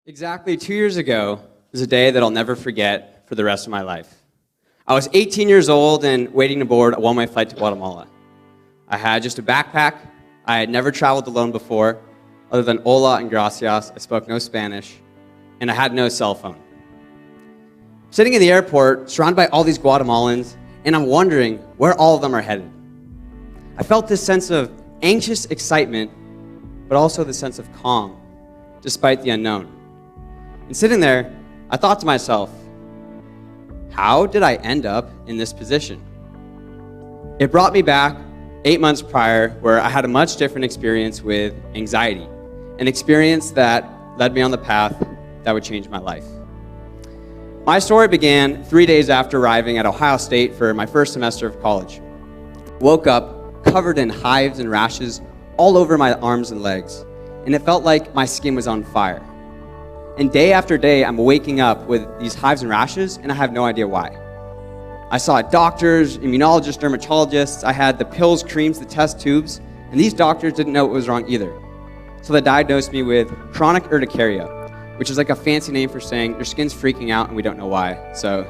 Exactly 2 years ago was a day that I'll never forget for the rest of my life. I was 18 years old and waiting to board a one-way flight to Guatemala. I had just a backpack. I had never traveled alone before. Other than hola and gracias, I spoke no Spanish, and I had no cell phone. Sitting in the airport, surrounded by all these Guatemalans, and I'm wondering where all of them are headed. I felt this sense of anxious excitement, but also the sense of calm, despite the unknown. And sitting there, I thought to myself, how did I end up in this position? It brought me back 8 months prior, where I had a much different experience with anxiety, an experience that led me on the path that would change my life. My story began 3 days after arriving at Ohio State for my first semester of college. Woke up covered in hives and rashes all over my arms and legs, and it felt like my skin was on fire. And day after day, I'm waking up with these hives and rashes, and I have no idea why. I saw doctors, immunologists, dermatologists. I had the pills, creams, the test tubes, and these doctors didn't know what was wrong either. So they diagnosed me with chronic urticaria, which is like a fancy name for saying your skin's freaking out and we don't know why. So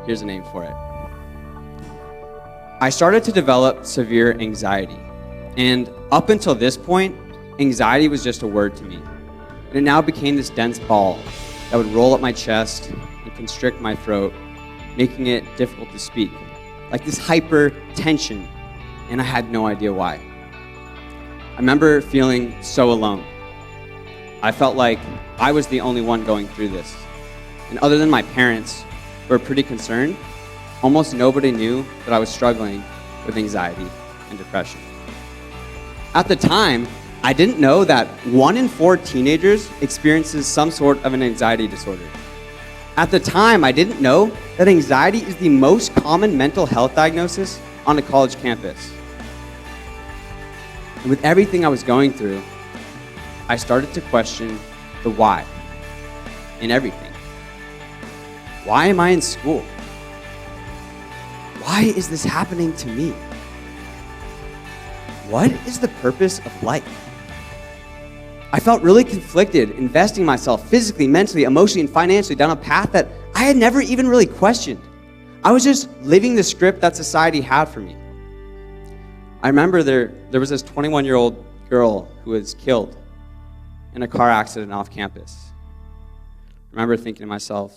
here's a name for it. I started to develop severe anxiety. And up until this point, anxiety was just a word to me. And it now became this dense ball that would roll up my chest and constrict my throat, making it difficult to speak, like this hyper tension, and I had no idea why. I remember feeling so alone. I felt like I was the only one going through this. And other than my parents, who were pretty concerned, almost nobody knew that I was struggling with anxiety and depression. At the time, I didn't know that 1 in 4 teenagers experiences some sort of an anxiety disorder. At the time, I didn't know that anxiety is the most common mental health diagnosis on a college campus. And with everything I was going through, I started to question the why in everything. Why am I in school? Why is this happening to me? What is the purpose of life? I felt really conflicted, investing myself physically, mentally, emotionally, and financially down a path that I had never even really questioned. I was just living the script that society had for me. I remember there was this 21-year-old girl who was killed in a car accident off campus. I remember thinking to myself,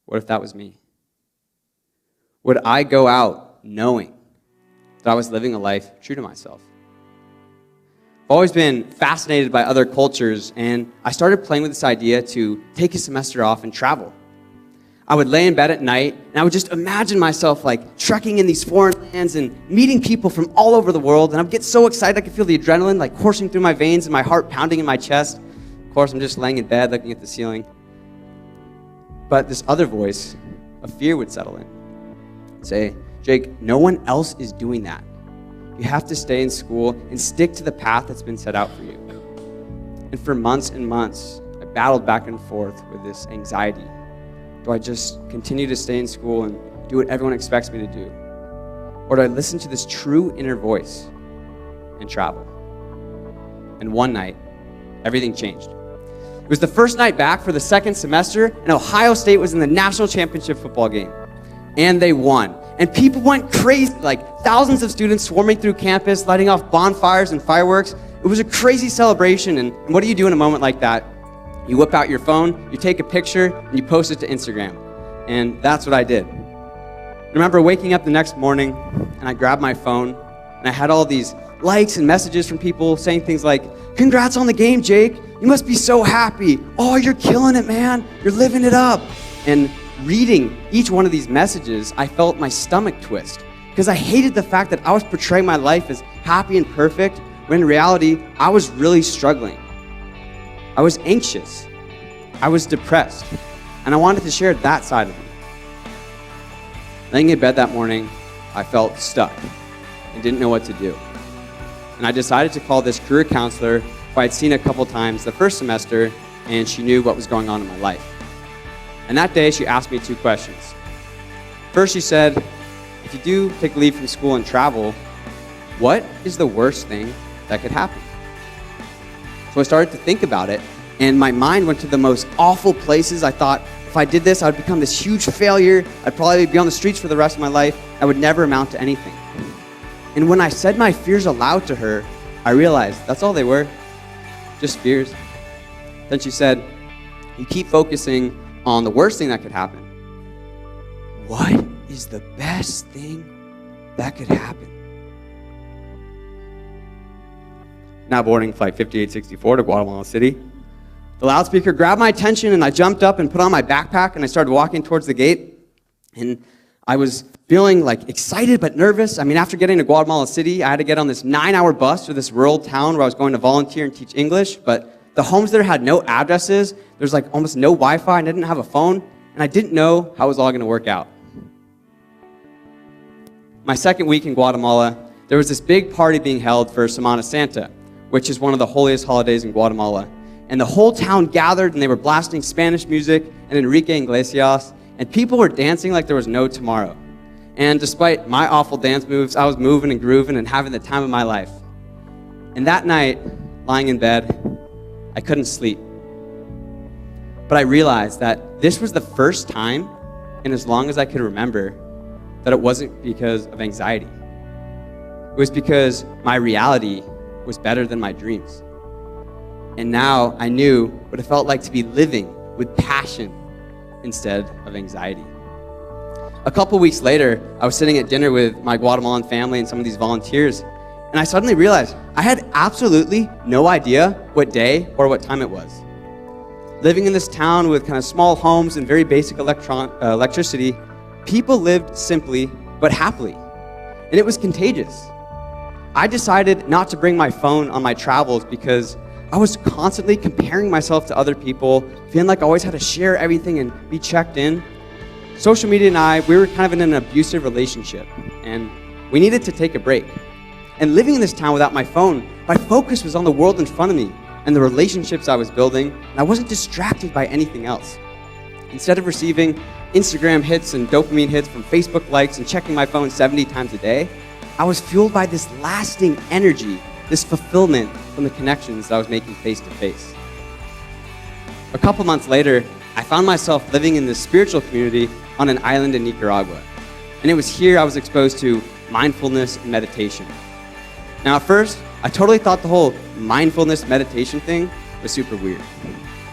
what if that was me? Would I go out knowing that I was living a life true to myself? I've always been fascinated by other cultures, and I started playing with this idea to take a semester off and travel. I would lay in bed at night, and I would just imagine myself like trekking in these foreign lands and meeting people from all over the world, and I'd get so excited I could feel the adrenaline like coursing through my veins and my heart pounding in my chest. Of course, I'm just laying in bed looking at the ceiling. But this other voice of fear would settle in and say, Jake, no one else is doing that. You have to stay in school and stick to the path that's been set out for you. And for months and months, I battled back and forth with this anxiety. Do I just continue to stay in school and do what everyone expects me to do? Or do I listen to this true inner voice and travel? And one night, everything changed. It was the first night back for the second semester, and Ohio State was in the national championship football game. And they won. And people went crazy, like thousands of students swarming through campus, lighting off bonfires and fireworks. It was a crazy celebration. And what do you do in a moment like that? You whip out your phone, you take a picture, and you post it to Instagram. And that's what I did. I remember waking up the next morning, and I grabbed my phone, and I had all these likes and messages from people saying things like, congrats on the game, Jake. You must be so happy. Oh, you're killing it, man. You're living it up. And reading each one of these messages, I felt my stomach twist because I hated the fact that I was portraying my life as happy and perfect when in reality, I was really struggling. I was anxious. I was depressed. And I wanted to share that side of me. Laying in bed that morning, I felt stuck and didn't know what to do. And I decided to call this career counselor who I'd seen a couple times the first semester, and she knew what was going on in my life. And that day, she asked me 2 questions. First, she said, if you do take leave from school and travel, what is the worst thing that could happen? So I started to think about it, And my mind went to the most awful places. I thought if I did this, I would become this huge failure. I'd probably be on the streets for the rest of my life. I would never amount to anything. And when I said my fears aloud to her, I realized that's all they were, just fears. Then she said, you keep focusing on the worst thing that could happen. What is the best thing that could happen? Now boarding flight 5864 to Guatemala City. The loudspeaker grabbed my attention, and I jumped up and put on my backpack, and I started walking towards the gate. And I was feeling like excited but nervous. I mean, after getting to Guatemala City, I had to get on this 9-hour bus to this rural town where I was going to volunteer and teach English, but the homes there had no addresses. There's like almost no Wi-Fi, and I didn't have a phone, and I didn't know how it was all going to work out. My second week in Guatemala, there was this big party being held for Semana Santa, which is one of the holiest holidays in Guatemala. And the whole town gathered, and they were blasting Spanish music and Enrique Iglesias, and people were dancing like there was no tomorrow. And despite my awful dance moves, I was moving and grooving and having the time of my life. And that night, lying in bed, I couldn't sleep. But I realized that this was the first time, in as long as I could remember, that it wasn't because of anxiety. It was because my reality was better than my dreams. And now I knew what it felt like to be living with passion instead of anxiety. A couple weeks later, I was sitting at dinner with my Guatemalan family and some of these volunteers, and I suddenly realized I had absolutely no idea what day or what time it was. Living in this town with kind of small homes and very basic electricity, people lived simply but happily, and it was contagious. I decided not to bring my phone on my travels because I was constantly comparing myself to other people, feeling like I always had to share everything and be checked in. Social media and I, we were kind of in an abusive relationship, and we needed to take a break. And living in this town without my phone, my focus was on the world in front of me and the relationships I was building, and I wasn't distracted by anything else. Instead of receiving Instagram hits and dopamine hits from Facebook likes and checking my phone 70 times a day, I was fueled by this lasting energy, this fulfillment from the connections that I was making face to face. A couple months later, I found myself living in this spiritual community on an island in Nicaragua. And it was here I was exposed to mindfulness and meditation. Now at first, I totally thought the whole mindfulness meditation thing was super weird.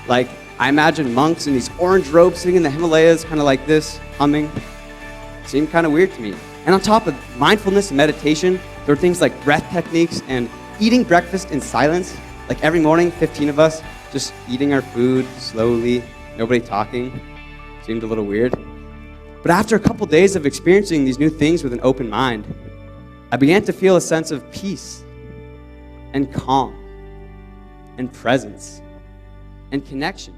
Like, I imagined monks in these orange robes sitting in the Himalayas, kind of like this, humming. It seemed kind of weird to me. And on top of mindfulness and meditation, there were things like breath techniques and eating breakfast in silence. Like every morning, 15 of us just eating our food slowly, nobody talking. Seemed a little weird. But after a couple days of experiencing these new things with an open mind, I began to feel a sense of peace and calm and presence and connection.